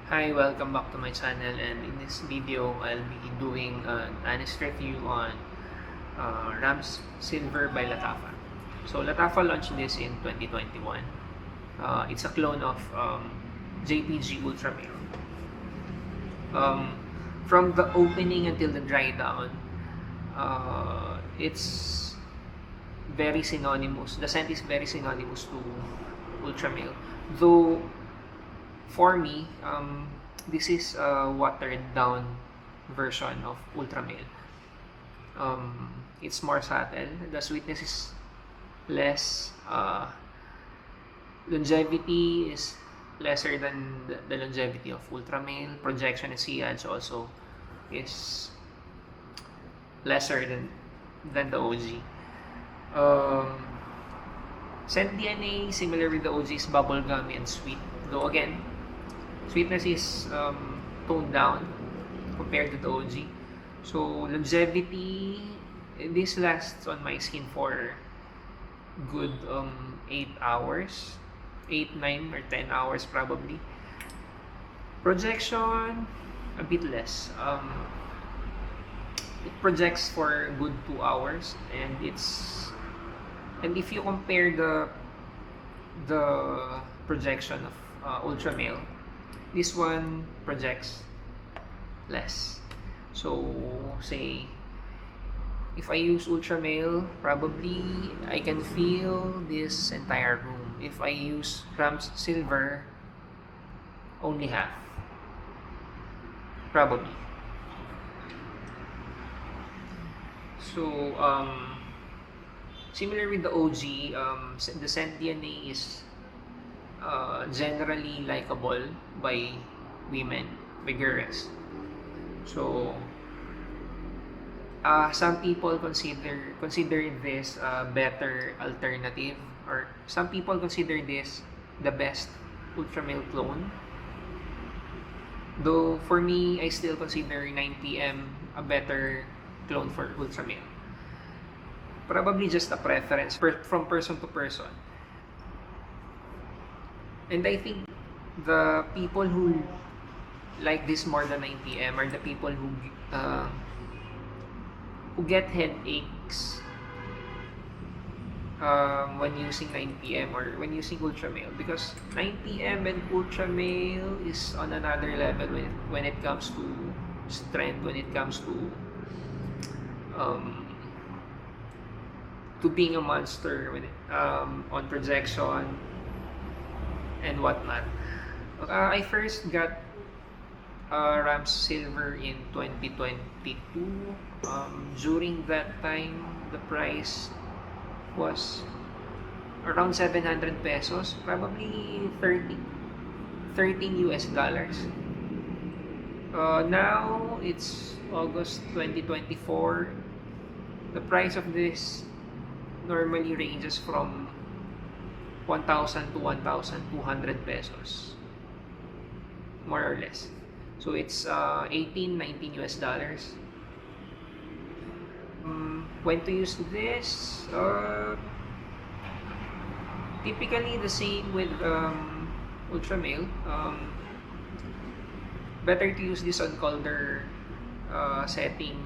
Hi, welcome back to my channel, and in this video I'll be doing an honest review on Rams Silver by Latafa. So Latafa launched this in 2021. It's a clone of JPG Ultramil. Um, from the opening until the dry down, it's very synonymous. The scent is very synonymous to Ultramil. Though for me, this is a watered down version of Ultramil. It's more subtle. The sweetness is less. Longevity is lesser than the longevity of Ultramil. Projection and sillage also is lesser than the OG. Um, Scent DNA, similar with the OG, is bubblegummy and sweet. Though again, sweetness is toned down compared to the OG. So longevity, this lasts on my skin for good 8 hours, 8, 9 or 10 hours probably. Projection, a bit less. It projects for good 2 hours, and if you compare the projection of Ultramil, this one projects less. So say if I use Ultramil, probably I can feel this entire room. If I use Rams Silver, only half, probably. So similar with the OG, the scent DNA is generally likable by women, by girls. So some people consider this a better alternative, or some people consider this the best Ultramil clone. Though for me, I still consider 9PM a better clone for Ultramil. Probably just a preference from person to person. And I think the people who like this more than 9PM are the people who get headaches when using 9PM or when using Ultramil, because 9PM and Ultramil is on another level when it comes to strength, when it comes um, to being a monster on projection and whatnot. I first got Rams Silver in 2022. During that time, the price was around 700 pesos, probably 13 US dollars. Now it's August 2024. The price of this normally ranges from 1,000 to 1,200 pesos, more or less. So it's 18, 19 US dollars. When to use this? Typically the same with Ultramil. Better to use this on colder setting.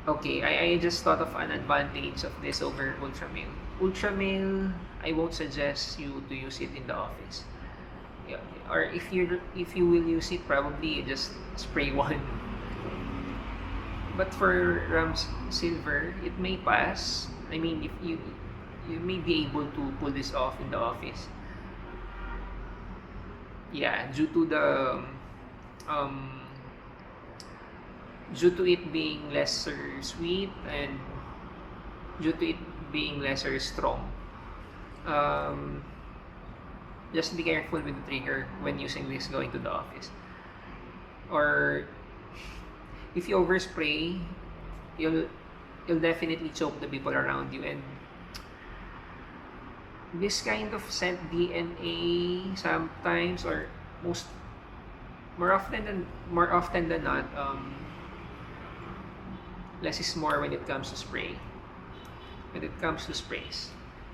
Okay, I just thought of an advantage of this over Ultramil. Ultramil, I won't suggest you to use it in the office. Yeah, or if you will use it, probably just spray one. But for Rams Silver, it may pass. I mean, if you may be able to pull this off in the office. Yeah, um due to it being lesser sweet and due to it being lesser strong. Um, just be careful with the trigger when using this going to the office. Or if you overspray, you'll definitely choke the people around you. And this kind of scent DNA sometimes, or more often than not, less is more when it comes to spray. When it comes to sprays.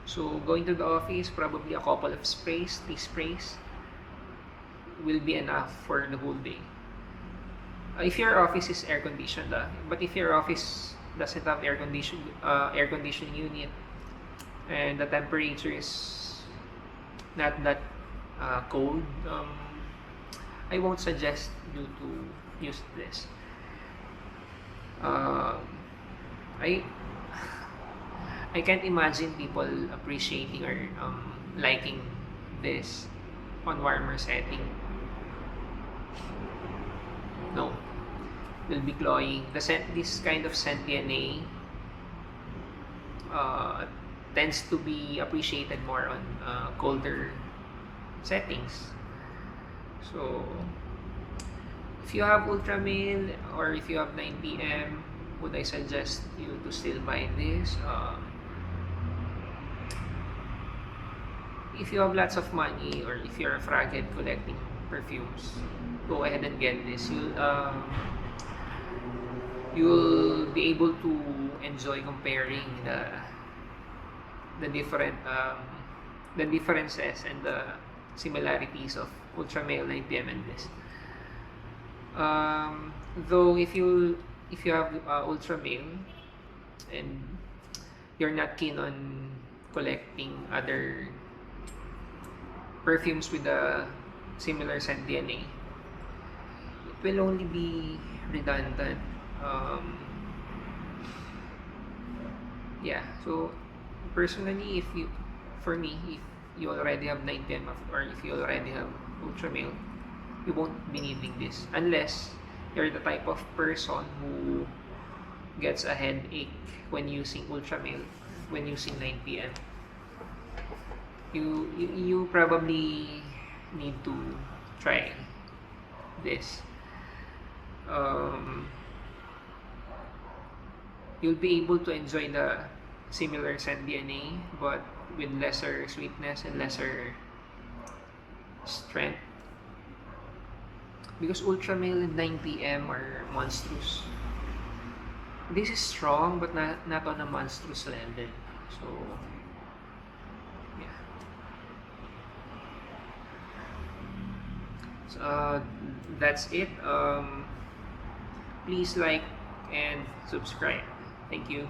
So going to the office, probably a couple of sprays, 3 sprays, will be enough for the whole day. If your office is air conditioned, but if your office doesn't have air conditioning unit, and the temperature is not that cold, I won't suggest you to use this. Uh, I I can't imagine people appreciating or liking this on warmer setting. No, will be cloying. This kind of scent DNA uh, tends to be appreciated more on colder settings. So, if you have Ultramil or if you have 9PM, would I suggest you to still buy this? If you have lots of money or if you're a fragile collecting perfumes, go ahead and get this. You'll be able to enjoy comparing the different the differences and the similarities of Ultramil, 9PM, and this. Though if you have Ultramil and you're not keen on collecting other perfumes with a similar scent DNA, it will only be redundant. Yeah, so personally, for me, if you already have 9PM or if you already have Ultramil, you won't be needing this unless you're the type of person who gets a headache when using Ultramil, when using 9PM. You probably need to try this. You'll be able to enjoy the similar scent DNA but with lesser sweetness and lesser strength, because Ultramil and 9PM are monstrous. This is strong but not on a monstrous level. So yeah. So that's it. Please like and subscribe. Thank you.